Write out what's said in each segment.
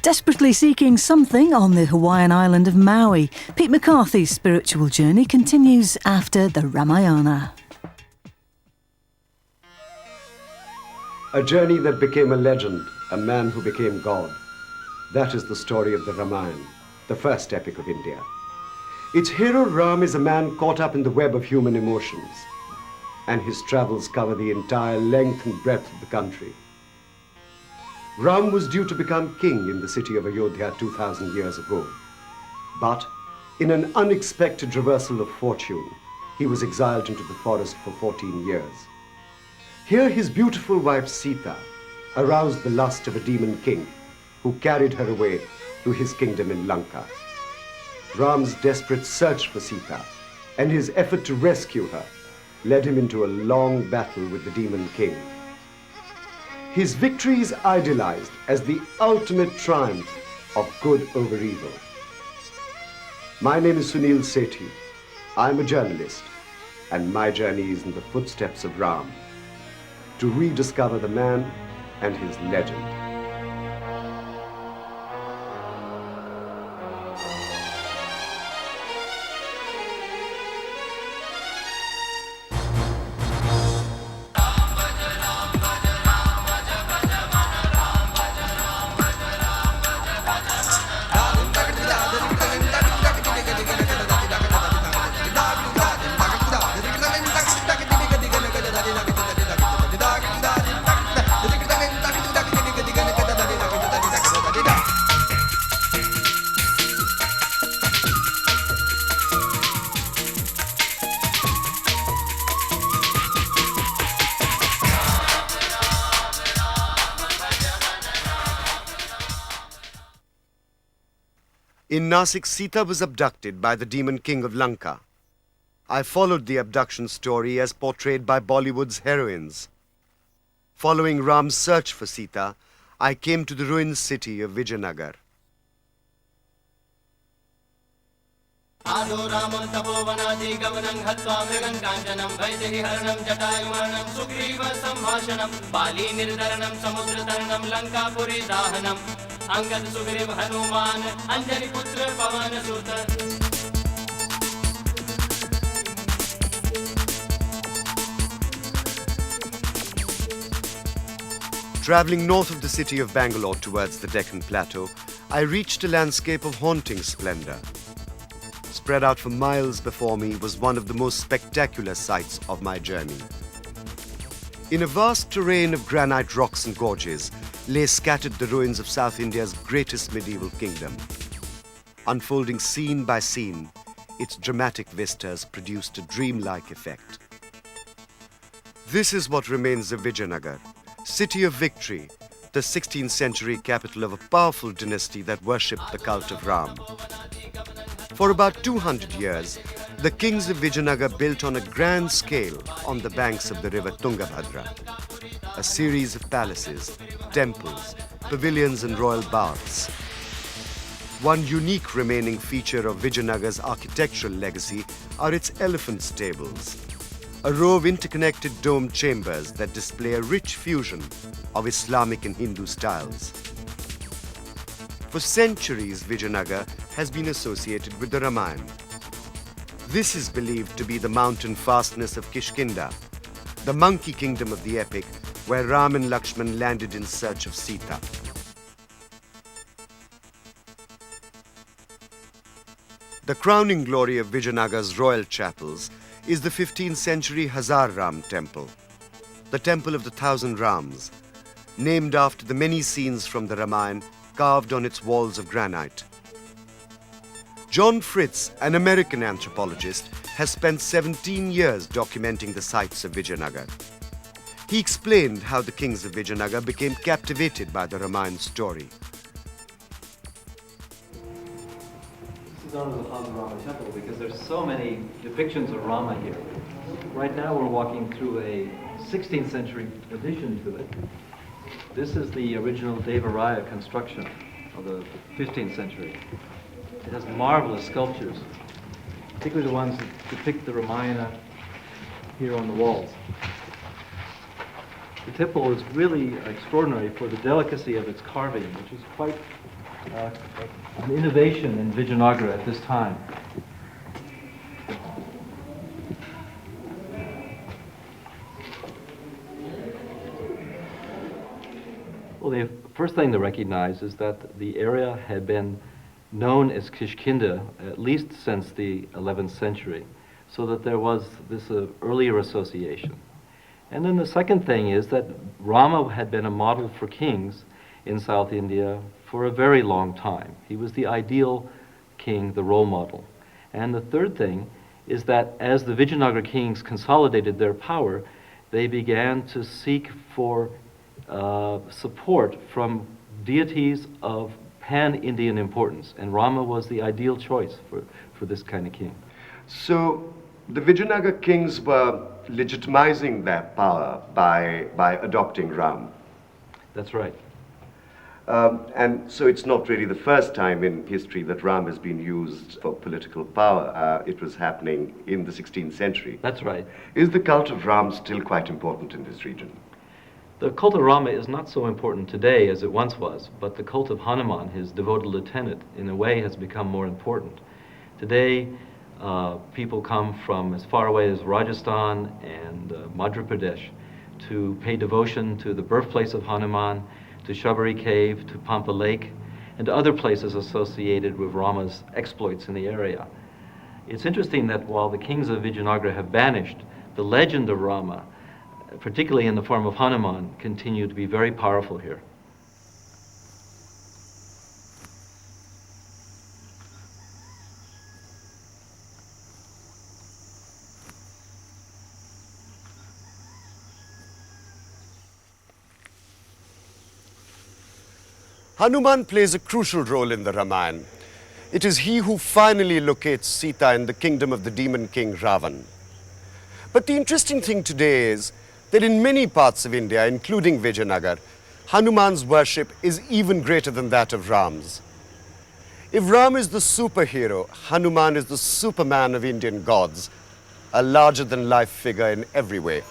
Desperately seeking something on the Hawaiian island of Maui, Pete McCarthy's spiritual journey continues after the Ramayana. A journey that became a legend, a man who became God. That is the story of the Ramayana, the first epic of India. Its hero Ram is a man caught up in the web of human emotions, and his travels cover the entire length and breadth of the country. Ram was due to become king in the city of Ayodhya 2,000 years ago. But in an unexpected reversal of fortune, he was exiled into the forest for 14 years. Here his beautiful wife Sita aroused the lust of a demon king who carried her away to his kingdom in Lanka. Ram's desperate search for Sita and his effort to rescue her led him into a long battle with the demon king. His victory is idealized as the ultimate triumph of good over evil. My name is Sunil Sethi. I'm a journalist, and my journey is in the footsteps of Ram to rediscover the man and his legend. In Nasik, Sita was abducted by the demon king of Lanka. I followed the abduction story as portrayed by Bollywood's heroines. Following Ram's search for Sita, I came to the ruined city of Vijayanagar. Traveling north of the city of Bangalore towards the Deccan Plateau, I reached a landscape of haunting splendor. Spread out for miles before me was one of the most spectacular sights of my journey. In a vast terrain of granite rocks and gorges lay scattered the ruins of South India's greatest medieval kingdom. Unfolding scene by scene, its dramatic vistas produced a dreamlike effect. This is what remains of Vijayanagar, city of victory, the 16th century capital of a powerful dynasty that worshipped the cult of Ram. For about 200 years, the kings of Vijayanagar built on a grand scale on the banks of the river Tungabhadra. A series of palaces, temples, pavilions and royal baths. One unique remaining feature of Vijayanagar's architectural legacy are its elephant stables, a row of interconnected domed chambers that display a rich fusion of Islamic and Hindu styles. For centuries, Vijayanagar has been associated with the Ramayana. This is believed to be the mountain fastness of Kishkinda, the monkey kingdom of the epic, where Ram and Lakshman landed in search of Sita. The crowning glory of Vijayanagar's royal chapels is the 15th century Hazar Ram temple, the temple of the 1,000 Rams, named after the many scenes from the Ramayana carved on its walls of granite. John Fritz, an American anthropologist, has spent 17 years documenting the sites of Vijayanagar. He explained how the kings of Vijayanagar became captivated by the Ramayana story. This is known as the Hazar Rama temple because there's so many depictions of Rama here. Right now we're walking through a 16th century addition to it. This is the original Devaraya construction of the 15th century. It has marvelous sculptures, particularly the ones that depict the Ramayana here on the walls. The temple is really extraordinary for the delicacy of its carving, which is quite an innovation in Vijayanagara at this time. Well, the first thing to recognize is that the area had been known as Kishkinda at least since the 11th century, so that there was this earlier association. And then the second thing is that Rama had been a model for kings in South India for a very long time. He was the ideal king, the role model. And the third thing is that as the Vijayanagara kings consolidated their power, they began to seek for support from deities of pan-Indian importance, and Rama was the ideal choice for this kind of king. So the Vijayanagara kings were legitimizing their power by adopting Ram. That's right. And so it's not really the first time in history that Ram has been used for political power. It was happening in the 16th century. That's right. Is the cult of Ram still quite important in this region? The cult of Rama is not so important today as it once was, but the cult of Hanuman, his devoted lieutenant, in a way has become more important. Today, people come from as far away as Rajasthan and Madhya Pradesh to pay devotion to the birthplace of Hanuman, to Shabari Cave, to Pampa Lake, and to other places associated with Rama's exploits in the area. It's interesting that while the kings of Vijayanagara have vanished, the legend of Rama, particularly in the form of Hanuman, continued to be very powerful here. Hanuman plays a crucial role in the Ramayana. It is he who finally locates Sita in the kingdom of the demon king Ravan. But the interesting thing today is that in many parts of India, including Vijayanagar, Hanuman's worship is even greater than that of Ram's. If Ram is the superhero, Hanuman is the Superman of Indian gods, a larger-than-life figure in every way.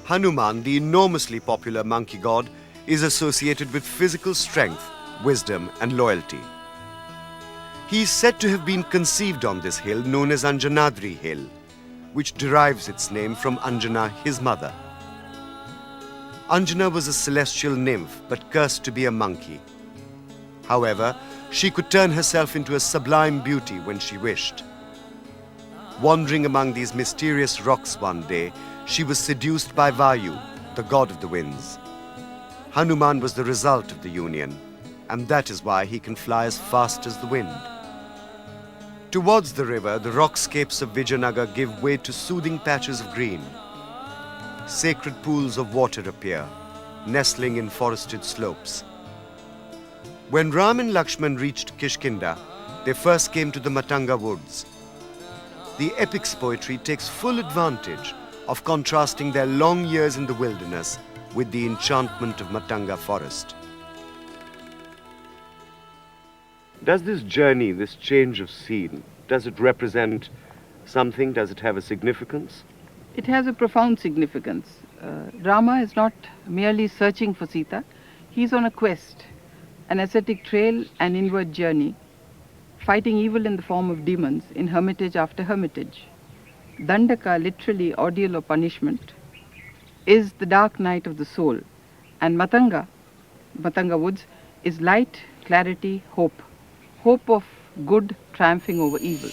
Hanuman, the enormously popular monkey god, is associated with physical strength, wisdom, and loyalty. He is said to have been conceived on this hill known as Anjanadri Hill, which derives its name from Anjana, his mother. Anjana was a celestial nymph, but cursed to be a monkey. However, she could turn herself into a sublime beauty when she wished. Wandering among these mysterious rocks one day, she was seduced by Vayu, the god of the winds. Hanuman was the result of the union, and that is why he can fly as fast as the wind. Towards the river, the rockscapes of Vijayanagar give way to soothing patches of green. Sacred pools of water appear, nestling in forested slopes. When Ram and Lakshman reached Kishkinda, they first came to the Matanga woods. The epic's poetry takes full advantage of contrasting their long years in the wilderness with the enchantment of Matanga forest. Does this journey, this change of scene, does it represent something? Does it have a significance? It has a profound significance. Rama is not merely searching for Sita. He's on a quest, an ascetic trail, an inward journey, fighting evil in the form of demons in hermitage after hermitage. Dandaka, literally ordeal or punishment, is the dark night of the soul, and Matanga woods, is light, clarity, hope. Hope of good triumphing over evil.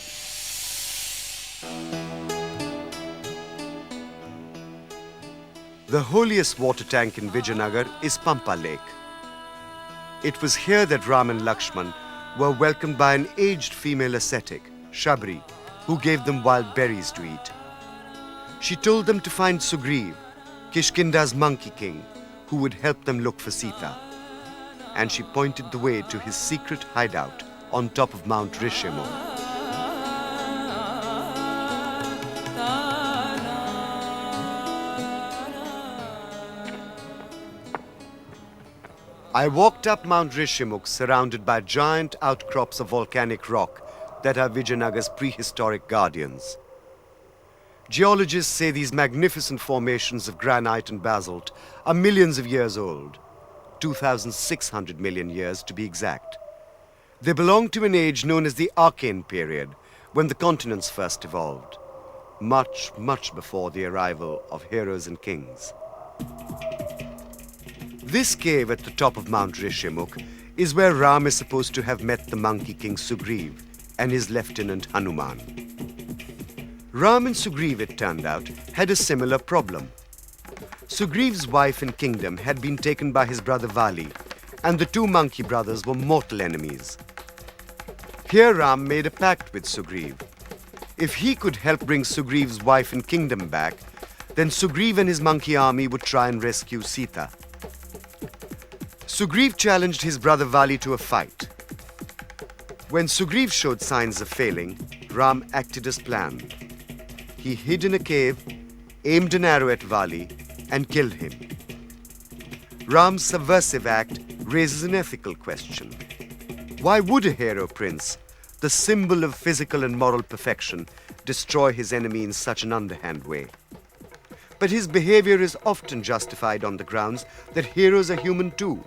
The holiest water tank in Vijayanagar is Pampa Lake. It was here that Ram and Lakshman were welcomed by an aged female ascetic, Shabri, who gave them wild berries to eat. She told them to find Sugriv, Kishkinda's monkey king, who would help them look for Sita. And she pointed the way to his secret hideout on top of Mount Rishimukh. I walked up Mount Rishimukh surrounded by giant outcrops of volcanic rock that are Vijayanagar's prehistoric guardians. Geologists say these magnificent formations of granite and basalt are millions of years old. 2,600 million years to be exact. They belong to an age known as the Archean period, when the continents first evolved, much, much before the arrival of heroes and kings. This cave at the top of Mount Rishimukh is where Ram is supposed to have met the monkey king Sugriv and his lieutenant Hanuman. Ram and Sugriv, it turned out, had a similar problem. Sugriv's wife and kingdom had been taken by his brother Vali, and the two monkey brothers were mortal enemies. Here Ram made a pact with Sugriv. If he could help bring Sugriv's wife and kingdom back, then Sugriv and his monkey army would try and rescue Sita. Sugriv challenged his brother Vali to a fight. When Sugriv showed signs of failing, Ram acted as planned. He hid in a cave, aimed an arrow at Vali, and killed him. Ram's subversive act raises an ethical question. Why would a hero prince, the symbol of physical and moral perfection, destroy his enemy in such an underhand way? But his behavior is often justified on the grounds that heroes are human too.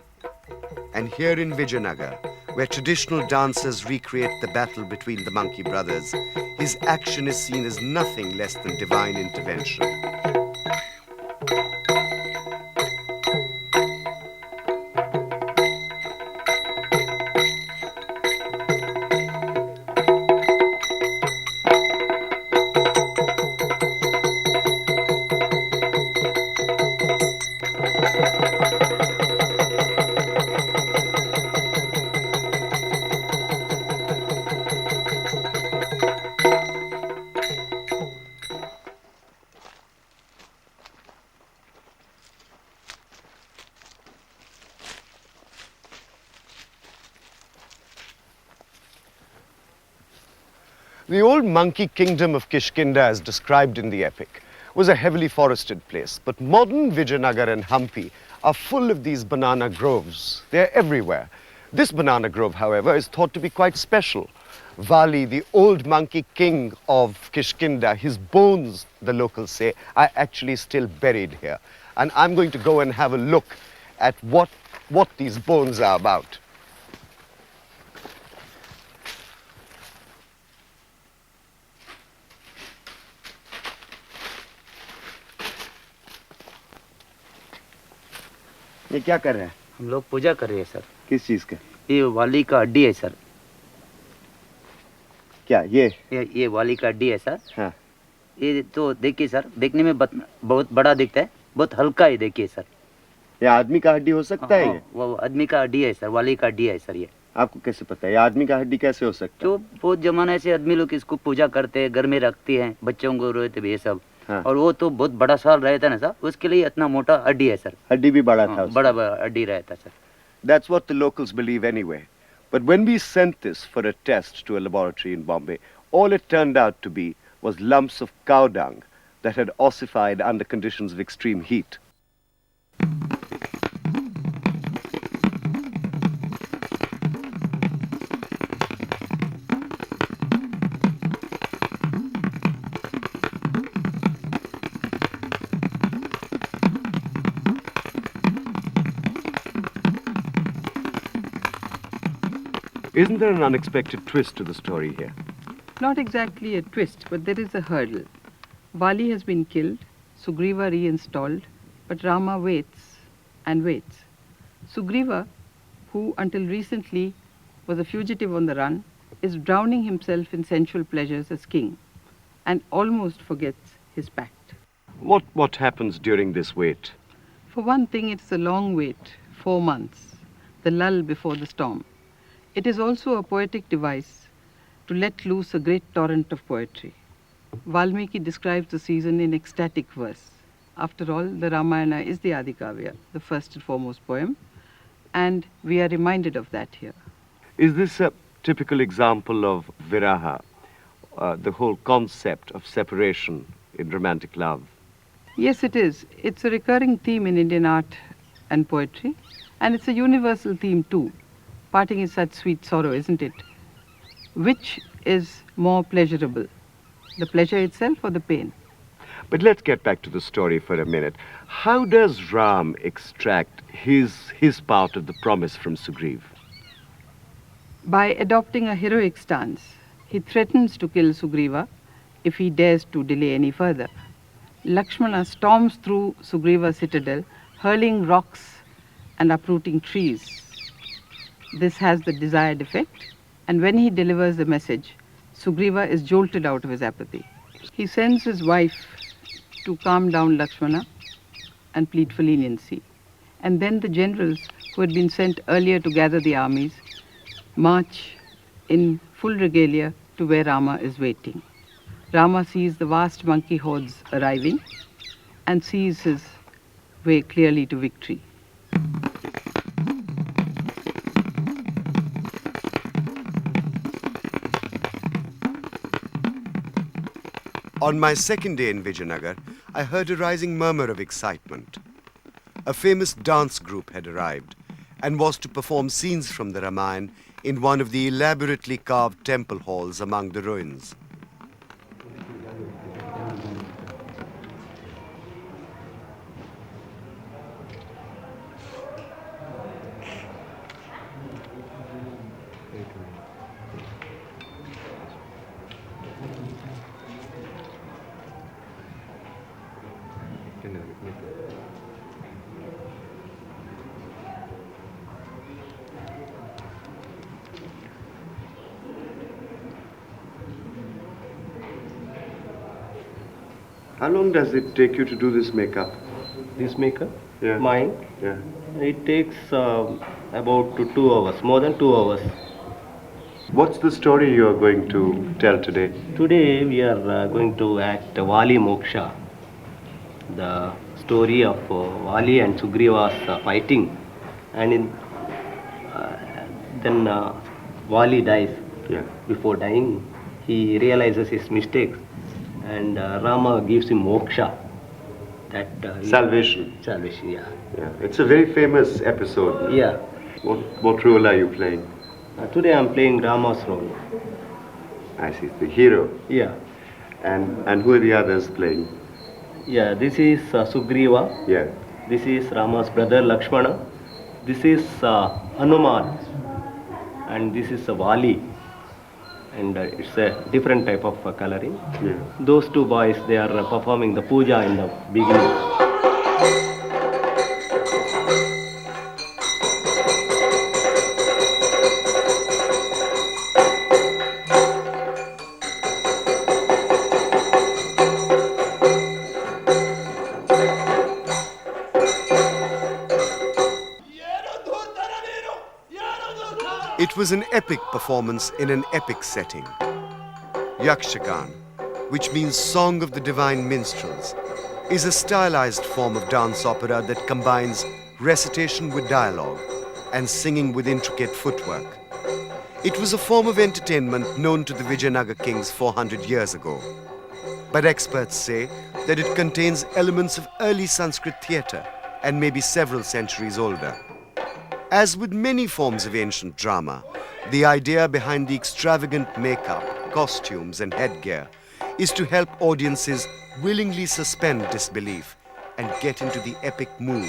And here in Vijayanagar, where traditional dancers recreate the battle between the monkey brothers, his action is seen as nothing less than divine intervention. The old monkey kingdom of Kishkinda, as described in the epic, was a heavily forested place, but modern Vijayanagar and Hampi are full of these banana groves. They're everywhere. This banana grove, however, is thought to be quite special. Vali, the old monkey king of Kishkinda, his bones, the locals say, are actually still buried here. And I'm going to go and have a look at what these bones are about. ये क्या कर रहे हैं? हम लोग पूजा कर रहे हैं सर। किस चीज का? ये वाली का हड्डी है सर। क्या ये वाली का हड्डी है सर। हाँ। ये तो देखिए सर, देखने में बहुत बड़ा दिखता है, बहुत हल्का है, देखिए सर। ये आदमी का हड्डी हो सकता है? ये वो आदमी का हड्डी है सर, वाली का हड्डी है सर। ये आपको कैसे पता है? ये आदमी का हड्डी कैसे हो सकता है? तो बहुत जमाने से आदमी लोग इसको पूजा करते हैं, घर में रखते हैं, बच्चों को रोते ये सब। हाँ। और वो तो बहुत बड़ा साल रहता है ना सर, उसके लिए इतना मोटा हड्डी है सर। हड्डी भी बड़ा था? बड़ा हड्डी रहता sir. That's what the locals believe anyway. But when we sent this for a test to a laboratory in Bombay, all it turned out to be was lumps of cow dung that had ossified under conditions of extreme heat. Isn't there an unexpected twist to the story here? Not exactly a twist, but there is a hurdle. Vali has been killed, Sugriva reinstalled, but Rama waits and waits. Sugriva, who until recently was a fugitive on the run, is drowning himself in sensual pleasures as king and almost forgets his pact. What happens during this wait? For one thing, it's a long wait, 4 months, the lull before the storm. It is also a poetic device to let loose a great torrent of poetry. Valmiki describes the season in ecstatic verse. After all, the Ramayana is the Adikavya, the first and foremost poem, and we are reminded of that here. Is this a typical example of viraha, the whole concept of separation in romantic love? Yes, it is. It's a recurring theme in Indian art and poetry, and it's a universal theme too. Parting is such sweet sorrow, isn't it? Which is more pleasurable, the pleasure itself or the pain? But let's get back to the story for a minute. How does Ram extract his part of the promise from Sugriv? By adopting a heroic stance, he threatens to kill Sugriva if he dares to delay any further. Lakshmana storms through Sugriva's citadel, hurling rocks and uprooting trees. This has the desired effect, and when he delivers the message, Sugriva is jolted out of his apathy. He sends his wife to calm down Lakshmana and plead for leniency. And then the generals who had been sent earlier to gather the armies march in full regalia to where Rama is waiting. Rama sees the vast monkey hordes arriving and sees his way clearly to victory. On my second day in Vijayanagar, I heard a rising murmur of excitement. A famous dance group had arrived and was to perform scenes from the Ramayana in one of the elaborately carved temple halls among the ruins. How long does it take you to do this makeup? This makeup, Yeah. mine, Yeah. it takes about 2 hours, more than 2 hours. What's the story you are going to tell today? Today we are going to act Vali Moksha, the story of Vali and Sugriva's fighting, and then Vali dies. Yeah. Before dying, he realizes his mistakes, and Rama gives him moksha. That Salvation. Salvation, yeah. Yeah. It's a very famous episode. Yeah. What role are you playing? Today I'm playing Rama's role. I see, the hero. Yeah. And who are the others playing? Yeah, this is Sugriva. Yeah. This is Rama's brother Lakshmana. This is Hanuman. And this is Vali. And it's a different type of coloring. Yeah. Those two boys, they are performing the puja in the beginning. It was an epic performance in an epic setting. Yakshagan, which means Song of the Divine Minstrels, is a stylized form of dance opera that combines recitation with dialogue and singing with intricate footwork. It was a form of entertainment known to the Vijayanagar kings 400 years ago. But experts say that it contains elements of early Sanskrit theatre and maybe several centuries older. As with many forms of ancient drama, the idea behind the extravagant makeup, costumes and headgear is to help audiences willingly suspend disbelief and get into the epic mood.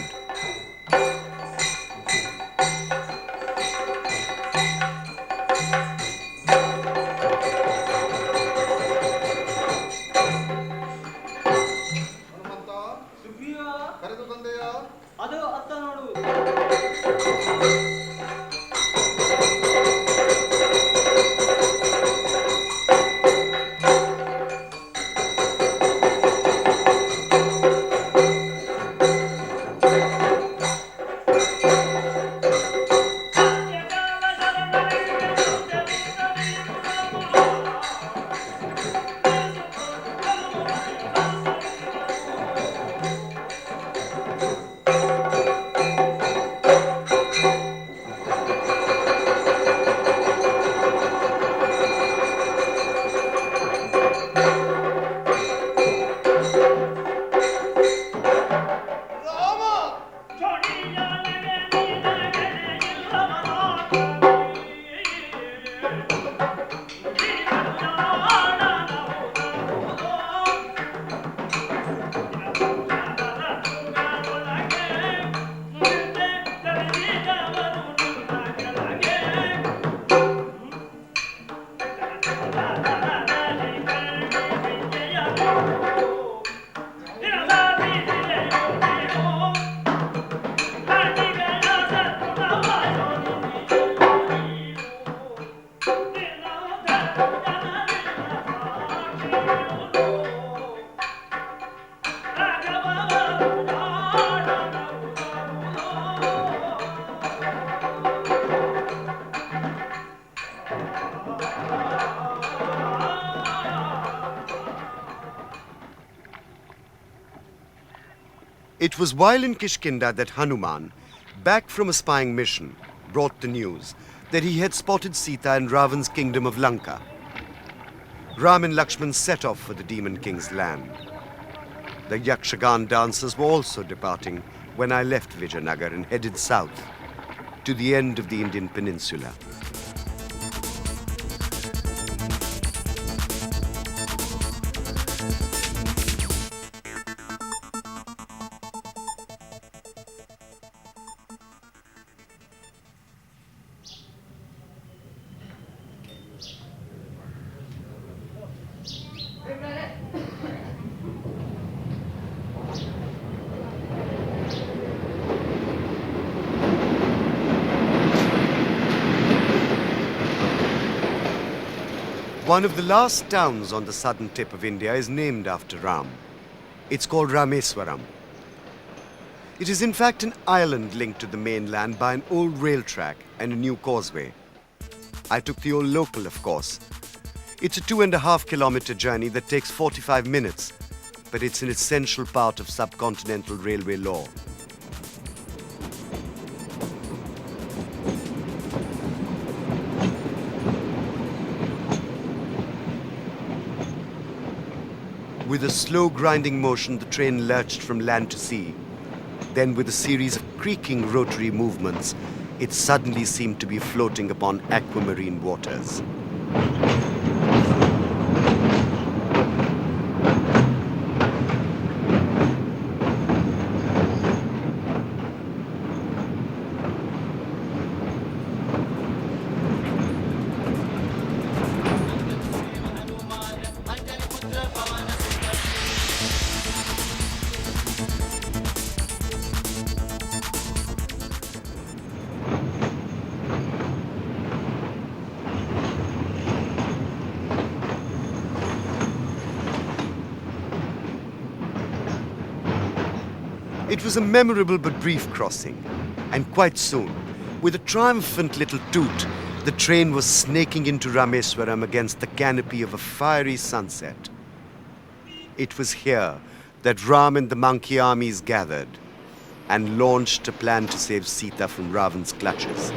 It was while in Kishkinda that Hanuman, back from a spying mission, brought the news that he had spotted Sita in Ravan's kingdom of Lanka. Ram and Lakshman set off for the Demon King's land. The Yakshagan dancers were also departing when I left Vijayanagar and headed south to the end of the Indian peninsula. One of the last towns on the southern tip of India is named after Ram. It's called Rameswaram. It is in fact an island linked to the mainland by an old rail track and a new causeway. I took the old local, of course. It's a 2.5-kilometer journey that takes 45 minutes, but it's an essential part of subcontinental railway law. With a slow grinding motion, the train lurched from land to sea. Then, with a series of creaking rotary movements, it suddenly seemed to be floating upon aquamarine waters. It was a memorable but brief crossing, and quite soon, with a triumphant little toot, the train was snaking into Rameswaram against the canopy of a fiery sunset. It was here that Ram and the monkey armies gathered and launched a plan to save Sita from Ravan's clutches.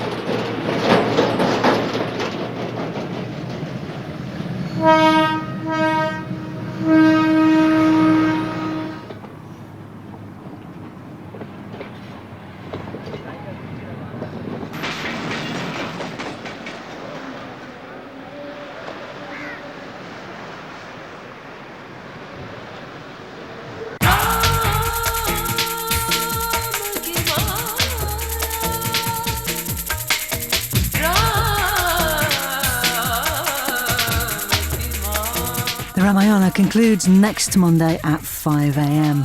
The Ramayana concludes next Monday at 5 a.m.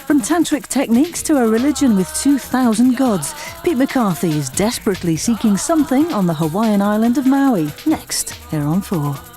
From tantric techniques to a religion with 2,000 gods, Pete McCarthy is desperately seeking something on the Hawaiian island of Maui. Next, here on 4.